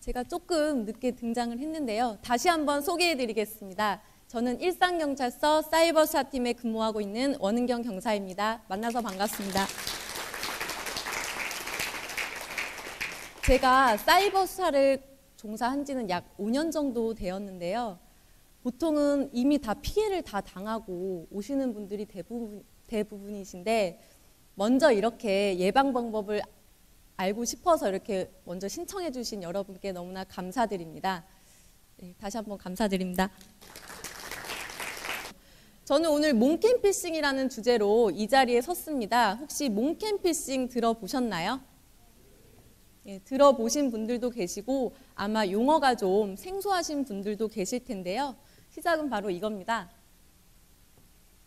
제가 조금 늦게 등장을 했는데요. 다시 한번 소개해드리겠습니다. 저는 일산경찰서 사이버수사팀에 근무하고 있는 원은경 경사입니다. 만나서 반갑습니다. 제가 사이버 수사를 종사한 지는 약 5년 정도 되었는데요. 보통은 이미 다 피해를 다 당하고 오시는 분들이 대부분이신데 먼저 이렇게 예방 방법을 알고 싶어서 이렇게 먼저 신청해 주신 여러분께 너무나 감사드립니다. 네, 다시 한번 감사드립니다. 저는 오늘 몽캠피싱이라는 주제로 이 자리에 섰습니다. 혹시 몽캠피싱 들어보셨나요? 예, 들어보신 분들도 계시고 아마 용어가 좀 생소하신 분들도 계실 텐데요. 시작은 바로 이겁니다.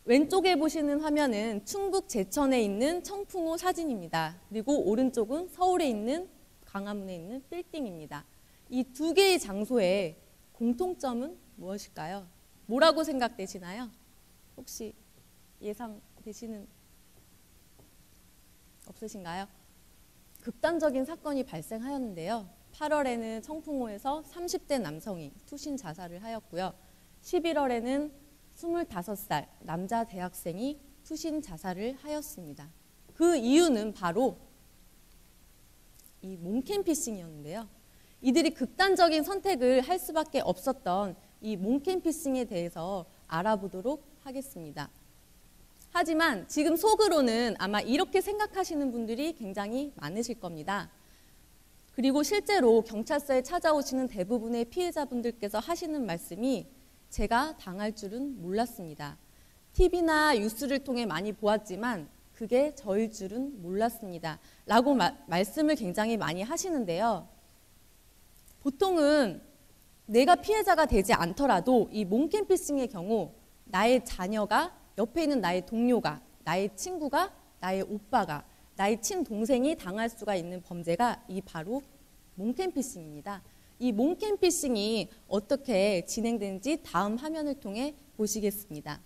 왼쪽에 보시는 화면은 충북 제천에 있는 청풍호 사진입니다. 그리고 오른쪽은 서울에 있는 광화문에 있는 빌딩입니다. 이 두 개의 장소의 공통점은 무엇일까요? 뭐라고 생각되시나요? 혹시 예상되시는 없으신가요? 극단적인 사건이 발생하였는데요. 8월에는 청풍호에서 30대 남성이 투신 자살을 하였고요. 11월에는 25살 남자 대학생이 투신 자살을 하였습니다. 그 이유는 바로 이 몽캠피싱이었는데요. 이들이 극단적인 선택을 할 수밖에 없었던 이 몽캠피싱에 대해서 알아보도록 하겠습니다. 하지만 지금 속으로는 아마 이렇게 생각하시는 분들이 굉장히 많으실 겁니다. 그리고 실제로 경찰서에 찾아오시는 대부분의 피해자분들께서 하시는 말씀이 제가 당할 줄은 몰랐습니다. TV나 뉴스를 통해 많이 보았지만 그게 저일 줄은 몰랐습니다. 라고 말씀을 굉장히 많이 하시는데요. 보통은 내가 피해자가 되지 않더라도 이 몽캠피싱의 경우 나의 자녀가 옆에 있는 나의 동료가, 나의 친구가, 나의 오빠가, 나의 친동생이 당할 수가 있는 범죄가 이 바로 몽캠피싱입니다. 이 몽캠피싱이 어떻게 진행되는지 다음 화면을 통해 보시겠습니다.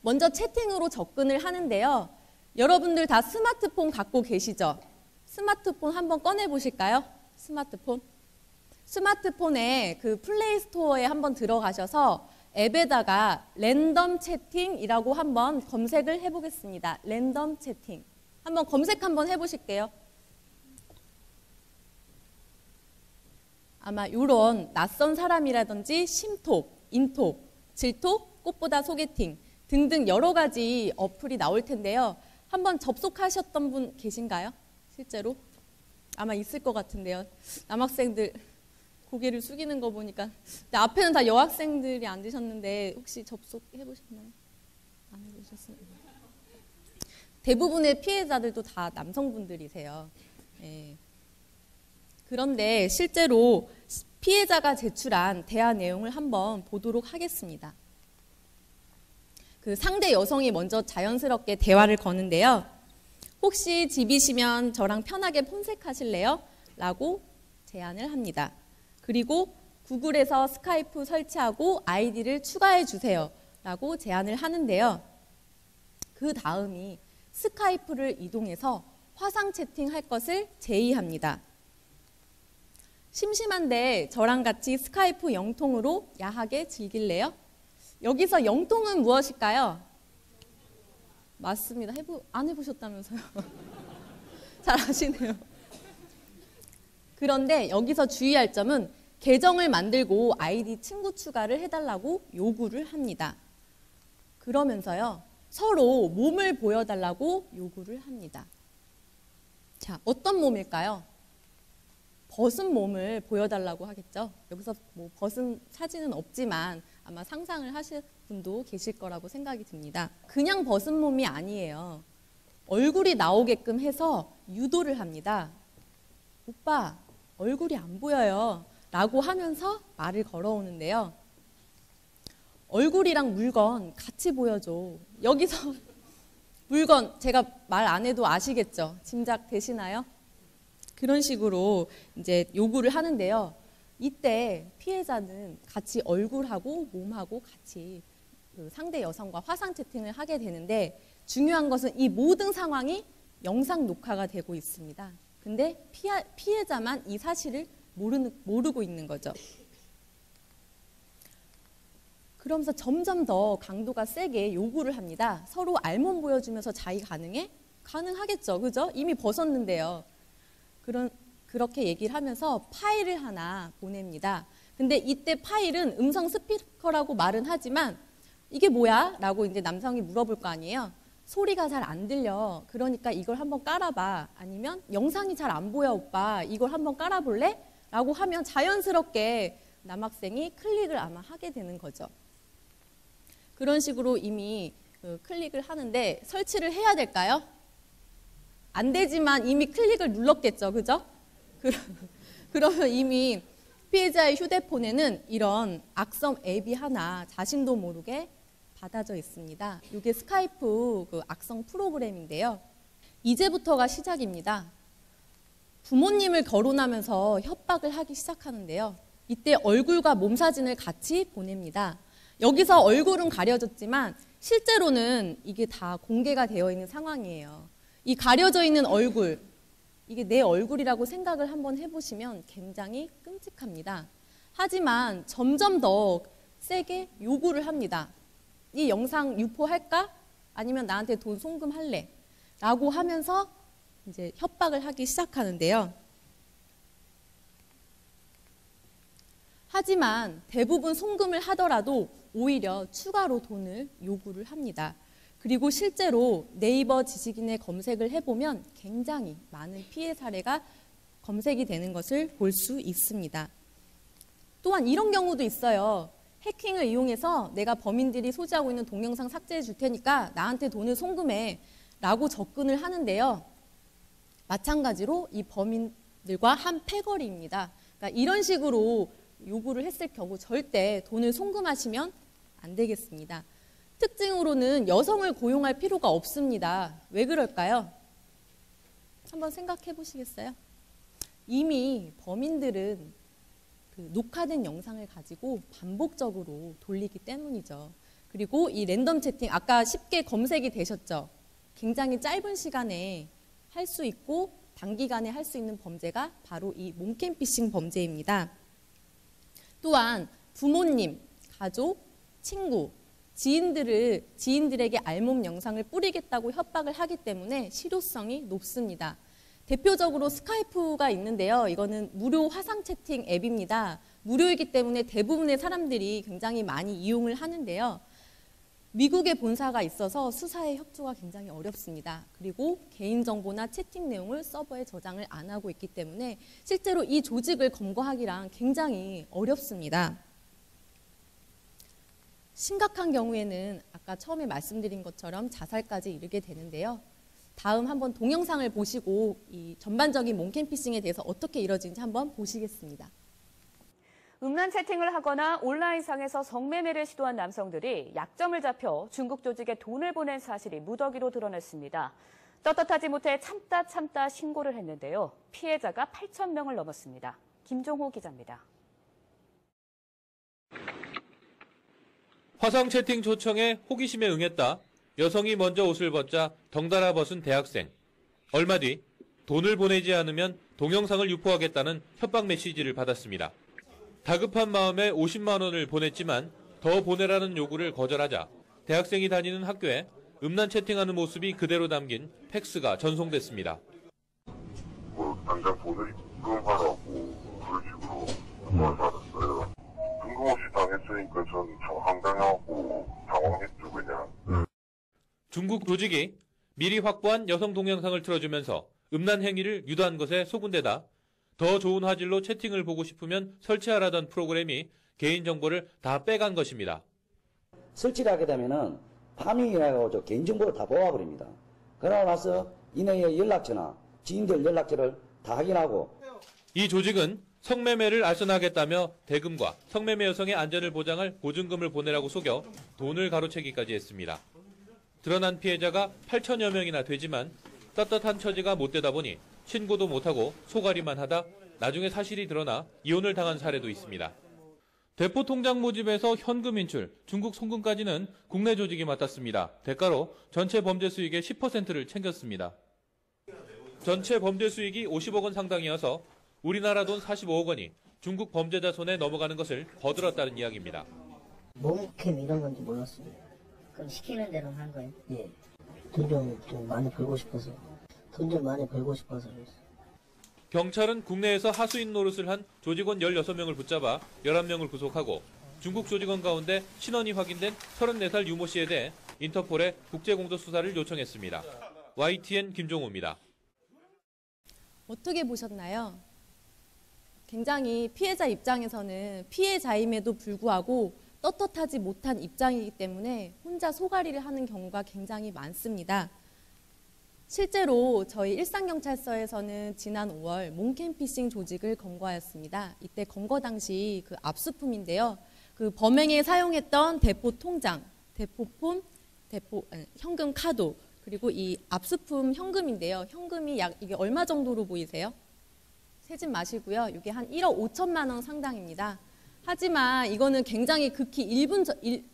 먼저 채팅으로 접근을 하는데요. 여러분들 다 스마트폰 갖고 계시죠? 스마트폰 한번 꺼내 보실까요? 스마트폰. 스마트폰에 그 플레이스토어에 한번 들어가셔서 앱에다가 랜덤 채팅이라고 한번 검색을 해보겠습니다. 랜덤 채팅. 한번 검색 한번 해보실게요. 아마 이런 낯선 사람이라든지 심톡, 인톡, 질톡, 꽃보다 소개팅 등등 여러 가지 어플이 나올 텐데요. 한번 접속하셨던 분 계신가요? 실제로? 아마 있을 것 같은데요. 남학생들 고개를 숙이는 거 보니까. 근데 앞에는 다 여학생들이 앉으셨는데 혹시 접속해 보셨나요? 안 해보셨어요? 대부분의 피해자들도 다 남성분들이세요. 네. 그런데 실제로 피해자가 제출한 대화 내용을 한번 보도록 하겠습니다. 그 상대 여성이 먼저 자연스럽게 대화를 거는데요. 혹시 집이시면 저랑 편하게 폰색하실래요? 라고 제안을 합니다. 그리고 구글에서 스카이프 설치하고 아이디를 추가해 주세요 라고 제안을 하는데요. 그 다음이 스카이프를 이동해서 화상 채팅할 것을 제의합니다. 심심한데 저랑 같이 스카이프 영통으로 야하게 즐길래요? 여기서 영통은 무엇일까요? 맞습니다. 안 해보셨다면서요? 잘 아시네요. 그런데 여기서 주의할 점은 계정을 만들고 아이디 친구 추가를 해달라고 요구를 합니다. 그러면서요, 서로 몸을 보여달라고 요구를 합니다. 자, 어떤 몸일까요? 벗은 몸을 보여달라고 하겠죠. 여기서 뭐 벗은 사진은 없지만 아마 상상을 하실 분도 계실 거라고 생각이 듭니다. 그냥 벗은 몸이 아니에요. 얼굴이 나오게끔 해서 유도를 합니다. 오빠, 얼굴이 안 보여요 라고 하면서 말을 걸어오는데요. 얼굴이랑 물건 같이 보여줘. 여기서 물건 제가 말 안 해도 아시겠죠? 짐작 되시나요? 그런 식으로 이제 요구를 하는데요. 이때 피해자는 같이 얼굴하고 몸하고 같이 그 상대 여성과 화상 채팅을 하게 되는데 중요한 것은 이 모든 상황이 영상 녹화가 되고 있습니다. 근데 피해자만 이 사실을 모르고 있는 거죠. 그러면서 점점 더 강도가 세게 요구를 합니다. 서로 알몸 보여주면서 자기 가능해? 가능하겠죠. 그죠? 이미 벗었는데요. 그렇게 얘기를 하면서 파일을 하나 보냅니다. 근데 이때 파일은 음성 스피커라고 말은 하지만 이게 뭐야? 라고 이제 남성이 물어볼 거 아니에요. 소리가 잘 안 들려. 그러니까 이걸 한번 깔아봐. 아니면 영상이 잘 안 보여 오빠. 이걸 한번 깔아볼래? 라고 하면 자연스럽게 남학생이 클릭을 아마 하게 되는 거죠. 그런 식으로 이미 클릭을 하는데 설치를 해야 될까요? 안 되지만 이미 클릭을 눌렀겠죠. 그죠? 그러면 이미 피해자의 휴대폰에는 이런 악성 앱이 하나 자신도 모르게 받아져 있습니다. 이게 스카이프 그 악성 프로그램인데요. 이제부터가 시작입니다. 부모님을 거론하면서 협박을 하기 시작하는데요. 이때 얼굴과 몸 사진을 같이 보냅니다. 여기서 얼굴은 가려졌지만 실제로는 이게 다 공개가 되어 있는 상황이에요. 이 가려져 있는 얼굴, 이게 내 얼굴이라고 생각을 한번 해보시면 굉장히 끔찍합니다. 하지만 점점 더 세게 요구를 합니다. 이 영상 유포할까? 아니면 나한테 돈 송금할래? 라고 하면서 이제 협박을 하기 시작하는데요. 하지만 대부분 송금을 하더라도 오히려 추가로 돈을 요구를 합니다. 그리고 실제로 네이버 지식인의 검색을 해보면 굉장히 많은 피해 사례가 검색이 되는 것을 볼 수 있습니다. 또한 이런 경우도 있어요. 해킹을 이용해서 내가 범인들이 소지하고 있는 동영상 삭제해 줄 테니까 나한테 돈을 송금해 라고 접근을 하는데요. 마찬가지로 이 범인들과 한 패거리입니다. 그러니까 이런 식으로 요구를 했을 경우 절대 돈을 송금하시면 안 되겠습니다. 특징으로는 여성을 고용할 필요가 없습니다. 왜 그럴까요? 한번 생각해 보시겠어요? 이미 범인들은 그 녹화된 영상을 가지고 반복적으로 돌리기 때문이죠. 그리고 이 랜덤 채팅, 아까 쉽게 검색이 되셨죠? 굉장히 짧은 시간에 할 수 있고 단기간에 할 수 있는 범죄가 바로 이 몸캠피싱 범죄입니다. 또한 부모님, 가족, 친구, 지인들에게 알몸 영상을 뿌리겠다고 협박을 하기 때문에 실효성이 높습니다. 대표적으로 스카이프가 있는데요. 이거는 무료 화상 채팅 앱입니다. 무료이기 때문에 대부분의 사람들이 굉장히 많이 이용을 하는데요. 미국에 본사가 있어서 수사에 협조가 굉장히 어렵습니다. 그리고 개인정보나 채팅 내용을 서버에 저장을 안 하고 있기 때문에 실제로 이 조직을 검거하기란 굉장히 어렵습니다. 심각한 경우에는 아까 처음에 말씀드린 것처럼 자살까지 이르게 되는데요. 다음 한번 동영상을 보시고 이 전반적인 몸캠피싱에 대해서 어떻게 이루어지는지 한번 보시겠습니다. 음란 채팅을 하거나 온라인상에서 성매매를 시도한 남성들이 약점을 잡혀 중국 조직에 돈을 보낸 사실이 무더기로 드러났습니다. 떳떳하지 못해 참다 신고를 했는데요. 피해자가 8,000명을 넘었습니다. 김종호 기자입니다. 화상 채팅 초청에 호기심에 응했다. 여성이 먼저 옷을 벗자 덩달아 벗은 대학생. 얼마 뒤 돈을 보내지 않으면 동영상을 유포하겠다는 협박 메시지를 받았습니다. 다급한 마음에 50만 원을 보냈지만 더 보내라는 요구를 거절하자 대학생이 다니는 학교에 음란 채팅하는 모습이 그대로 담긴 팩스가 전송됐습니다. 당장 돈을 입금하라고 그런 식으로 전화를 받았어요. 뜬금없이 당했으니까 전 황당하고 당황했죠, 그냥. 중국 조직이 미리 확보한 여성 동영상을 틀어주면서 음란 행위를 유도한 것에 소군되다 더 좋은 화질로 채팅을 보고 싶으면 설치하라던 프로그램이 개인정보를 다 빼간 것입니다. 설치를 하게 되면은 파밍이라고 개인정보를 다 뽑아버립니다. 그러고 나서 이내의 연락처나 지인들 연락처를 다 확인하고 이 조직은 성매매를 알선하겠다며 대금과 성매매 여성의 안전을 보장할 보증금을 보내라고 속여 돈을 가로채기까지 했습니다. 드러난 피해자가 8천여 명이나 되지만 떳떳한 처지가 못 되다 보니 신고도 못하고 소가리만 하다 나중에 사실이 드러나 이혼을 당한 사례도 있습니다. 대포 통장 모집에서 현금 인출, 중국 송금까지는 국내 조직이 맡았습니다. 대가로 전체 범죄 수익의 10%를 챙겼습니다. 전체 범죄 수익이 50억 원 상당이어서 우리나라 돈 45억 원이 중국 범죄자 손에 넘어가는 것을 거들었다는 이야기입니다. 몸캠 이런 건지 몰랐어요. 그럼 시키는 대로 한 거예요? 예. 돈 좀 많이 벌고 싶어서. 그랬어요. 경찰은 국내에서 하수인 노릇을 한 조직원 16명을 붙잡아 11명을 구속하고 중국 조직원 가운데 신원이 확인된 34살 유모 씨에 대해 인터폴에 국제공조수사를 요청했습니다. YTN 김종우입니다. 어떻게 보셨나요? 굉장히 피해자 입장에서는 피해자임에도 불구하고 떳떳하지 못한 입장이기 때문에 혼자 소가리를 하는 경우가 굉장히 많습니다. 실제로 저희 일산경찰서에서는 지난 5월 몽캠피싱 조직을 검거하였습니다. 이때 검거 당시 그 압수품인데요. 그 범행에 사용했던 대포 통장, 대포폰, 현금 카드, 그리고 이 압수품 현금인데요. 현금이 이게 얼마 정도로 보이세요? 세진 마시고요. 이게 한 1억 5천만 원 상당입니다. 하지만 이거는 굉장히 극히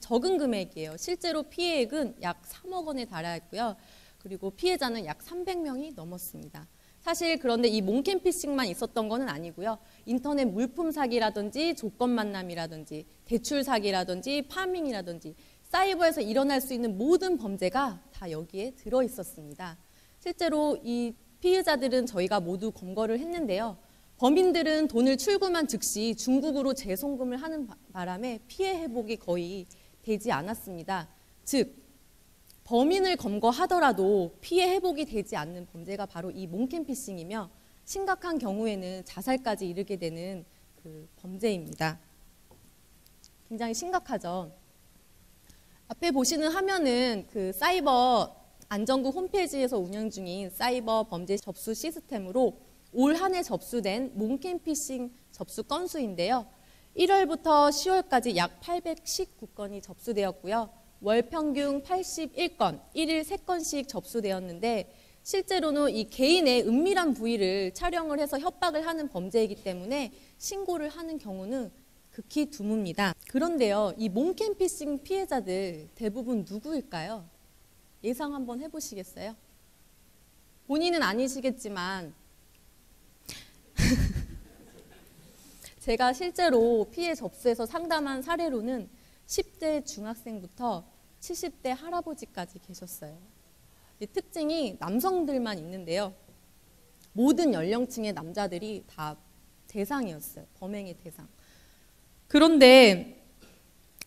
적은 금액이에요. 실제로 피해액은 약 3억 원에 달하였고요. 그리고 피해자는 약 300명이 넘었습니다. 사실 그런데 이 몽캠피싱만 있었던 것은 아니고요. 인터넷 물품 사기라든지 조건 만남이라든지 대출 사기라든지 파밍이라든지 사이버에서 일어날 수 있는 모든 범죄가 다 여기에 들어 있었습니다. 실제로 이 피해자들은 저희가 모두 검거를 했는데요. 범인들은 돈을 출금한 즉시 중국으로 재송금을 하는 바람에 피해 회복이 거의 되지 않았습니다. 즉 범인을 검거하더라도 피해 회복이 되지 않는 범죄가 바로 이 몽캠피싱이며 심각한 경우에는 자살까지 이르게 되는 그 범죄입니다. 굉장히 심각하죠. 앞에 보시는 화면은 그 사이버 안전국 홈페이지에서 운영 중인 사이버 범죄 접수 시스템으로 올 한 해 접수된 몽캠피싱 접수 건수인데요. 1월부터 10월까지 약 819건이 접수되었고요. 월 평균 81건, 1일 3건씩 접수되었는데 실제로는 이 개인의 은밀한 부위를 촬영을 해서 협박을 하는 범죄이기 때문에 신고를 하는 경우는 극히 드뭅니다. 그런데요, 이 몽캠피싱 피해자들 대부분 누구일까요? 예상 한번 해보시겠어요? 본인은 아니시겠지만 제가 실제로 피해 접수해서 상담한 사례로는 10대 중학생부터 70대 할아버지까지 계셨어요. 특징이 남성들만 있는데요. 모든 연령층의 남자들이 다 대상이었어요. 범행의 대상. 그런데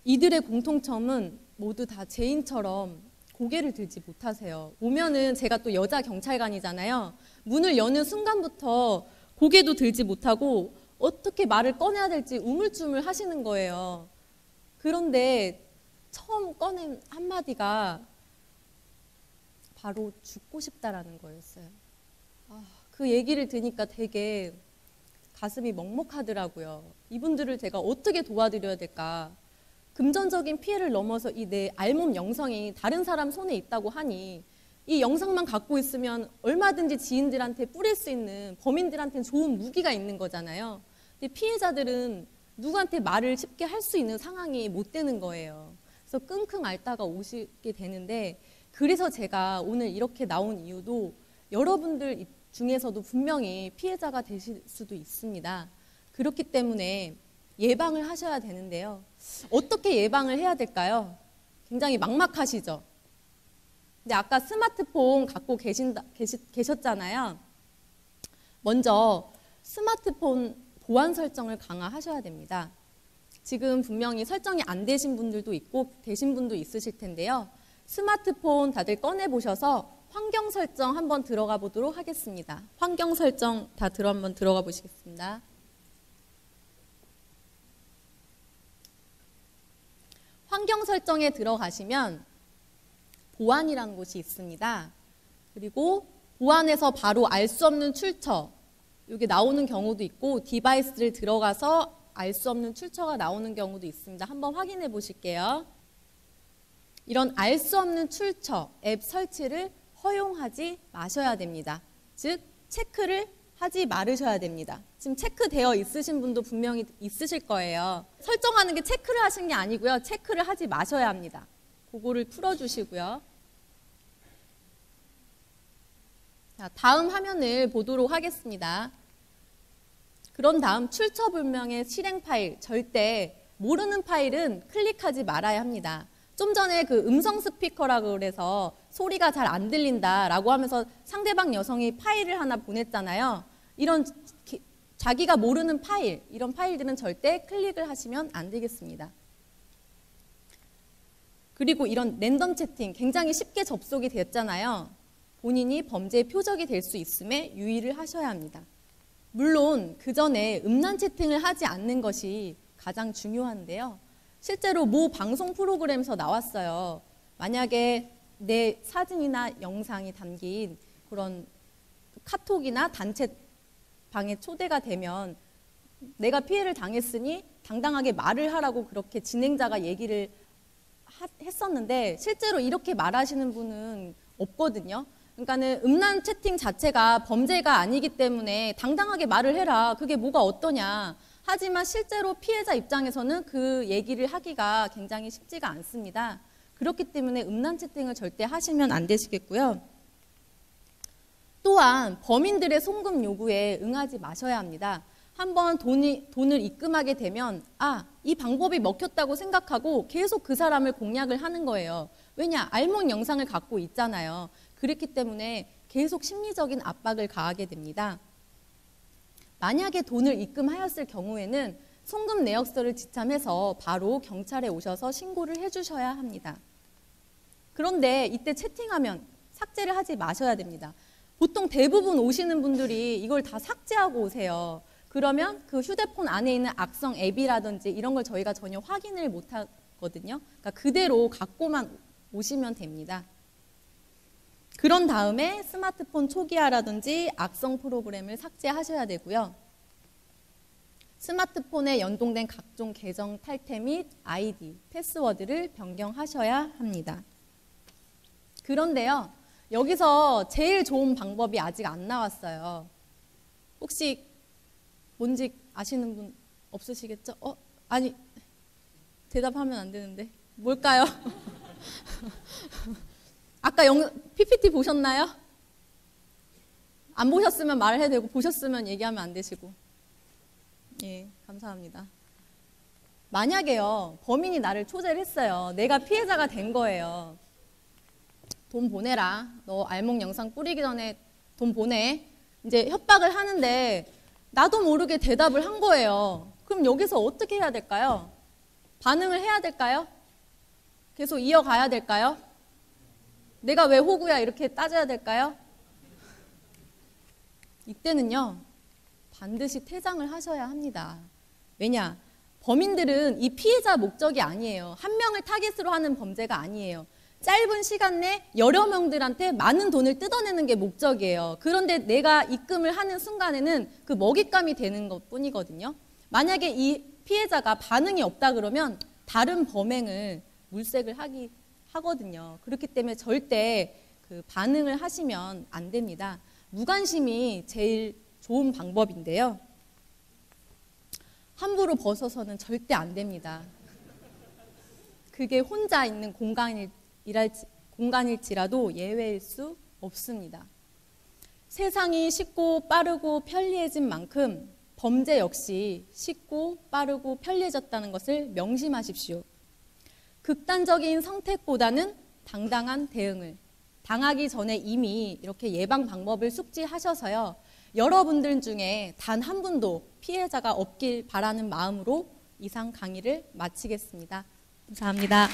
이들의 공통점은 모두 다 죄인처럼 고개를 들지 못하세요. 오면은 제가 또 여자 경찰관이잖아요. 문을 여는 순간부터 고개도 들지 못하고 어떻게 말을 꺼내야 될지 우물쭈물 하시는 거예요. 그런데 처음 꺼낸 한마디가 바로 죽고 싶다라는 거였어요. 그 얘기를 들으니까 되게 가슴이 먹먹하더라고요. 이분들을 제가 어떻게 도와드려야 될까. 금전적인 피해를 넘어서 이 내 알몸 영상이 다른 사람 손에 있다고 하니 이 영상만 갖고 있으면 얼마든지 지인들한테 뿌릴 수 있는, 범인들한테는 좋은 무기가 있는 거잖아요. 근데 피해자들은 누구한테 말을 쉽게 할 수 있는 상황이 못 되는 거예요. 그래서 끙끙 앓다가 오시게 되는데, 그래서 제가 오늘 이렇게 나온 이유도 여러분들 중에서도 분명히 피해자가 되실 수도 있습니다. 그렇기 때문에 예방을 하셔야 되는데요. 어떻게 예방을 해야 될까요? 굉장히 막막하시죠? 근데 아까 스마트폰 갖고 계셨잖아요. 먼저 스마트폰 보안 설정을 강화하셔야 됩니다. 지금 분명히 설정이 안 되신 분들도 있고 되신 분도 있으실 텐데요. 스마트폰 다들 꺼내보셔서 환경 설정 한번 들어가 보도록 하겠습니다. 환경 설정 다 한번 들어가 보시겠습니다. 환경 설정에 들어가시면 보안이라는 곳이 있습니다. 그리고 보안에서 바로 알 수 없는 출처, 여기 나오는 경우도 있고 디바이스를 들어가서 알 수 없는 출처가 나오는 경우도 있습니다. 한번 확인해 보실게요. 이런 알 수 없는 출처, 앱 설치를 허용하지 마셔야 됩니다. 즉 체크를 하지 말으셔야 됩니다. 지금 체크되어 있으신 분도 분명히 있으실 거예요. 설정하는 게 체크를 하신 게 아니고요. 체크를 하지 마셔야 합니다. 그거를 풀어주시고요. 자, 다음 화면을 보도록 하겠습니다. 그런 다음 출처불명의 실행 파일, 절대 모르는 파일은 클릭하지 말아야 합니다. 좀 전에 그 음성 스피커라고 그래서 소리가 잘 안 들린다라고 하면서 상대방 여성이 파일을 하나 보냈잖아요. 이런 자기가 모르는 파일, 이런 파일들은 절대 클릭을 하시면 안 되겠습니다. 그리고 이런 랜덤 채팅 굉장히 쉽게 접속이 됐잖아요. 본인이 범죄의 표적이 될 수 있음에 유의를 하셔야 합니다. 물론 그 전에 음란 채팅을 하지 않는 것이 가장 중요한데요. 실제로 모 방송 프로그램에서 나왔어요. 만약에 내 사진이나 영상이 담긴 그런 카톡이나 단체방에 초대가 되면 내가 피해를 당했으니 당당하게 말을 하라고 그렇게 진행자가 얘기를 했었는데 실제로 이렇게 말하시는 분은 없거든요. 그러니까는 음란 채팅 자체가 범죄가 아니기 때문에 당당하게 말을 해라. 그게 뭐가 어떠냐. 하지만 실제로 피해자 입장에서는 그 얘기를 하기가 굉장히 쉽지가 않습니다. 그렇기 때문에 음란 채팅을 절대 하시면 안 되시겠고요. 또한 범인들의 송금 요구에 응하지 마셔야 합니다. 한번 돈을 입금하게 되면 이 방법이 먹혔다고 생각하고 계속 그 사람을 공략을 하는 거예요. 왜냐? 알몸 영상을 갖고 있잖아요. 그렇기 때문에 계속 심리적인 압박을 가하게 됩니다. 만약에 돈을 입금하였을 경우에는 송금 내역서를 지참해서 바로 경찰에 오셔서 신고를 해주셔야 합니다. 그런데 이때 채팅하면 삭제를 하지 마셔야 됩니다. 보통 대부분 오시는 분들이 이걸 다 삭제하고 오세요. 그러면 그 휴대폰 안에 있는 악성 앱이라든지 이런 걸 저희가 전혀 확인을 못 하거든요. 그러니까 그대로 갖고만 오시면 됩니다. 그런 다음에 스마트폰 초기화라든지 악성 프로그램을 삭제하셔야 되고요. 스마트폰에 연동된 각종 계정 탈퇴 및 아이디, 패스워드를 변경하셔야 합니다. 그런데요, 여기서 제일 좋은 방법이 아직 안 나왔어요. 혹시 뭔지 아시는 분 없으시겠죠? 아니, 대답하면 안 되는데. 뭘까요? 아까 PPT 보셨나요? 안 보셨으면 말을 해도 되고 보셨으면 얘기하면 안 되시고. 예, 감사합니다. 만약에요, 범인이 나를 초대를 했어요. 내가 피해자가 된 거예요. 돈 보내라. 너 알몸 영상 뿌리기 전에 돈 보내. 이제 협박을 하는데 나도 모르게 대답을 한 거예요. 그럼 여기서 어떻게 해야 될까요? 반응을 해야 될까요? 계속 이어가야 될까요? 내가 왜 호구야 이렇게 따져야 될까요? 이때는요, 반드시 퇴장을 하셔야 합니다. 왜냐? 범인들은 이 피해자 목적이 아니에요. 한 명을 타깃으로 하는 범죄가 아니에요. 짧은 시간 내 여러 명들한테 많은 돈을 뜯어내는 게 목적이에요. 그런데 내가 입금을 하는 순간에는 그 먹잇감이 되는 것 뿐이거든요. 만약에 이 피해자가 반응이 없다 그러면 다른 범행을 물색을 하거든요. 그렇기 때문에 절대 그 반응을 하시면 안 됩니다. 무관심이 제일 좋은 방법인데요. 함부로 벗어서는 절대 안 됩니다. 그게 혼자 있는 공간일지라도 예외일 수 없습니다. 세상이 쉽고 빠르고 편리해진 만큼 범죄 역시 쉽고 빠르고 편리해졌다는 것을 명심하십시오. 극단적인 선택보다는 당당한 대응을, 당하기 전에 이미 이렇게 예방 방법을 숙지하셔서요. 여러분들 중에 단 한 분도 피해자가 없길 바라는 마음으로 이상 강의를 마치겠습니다. 감사합니다.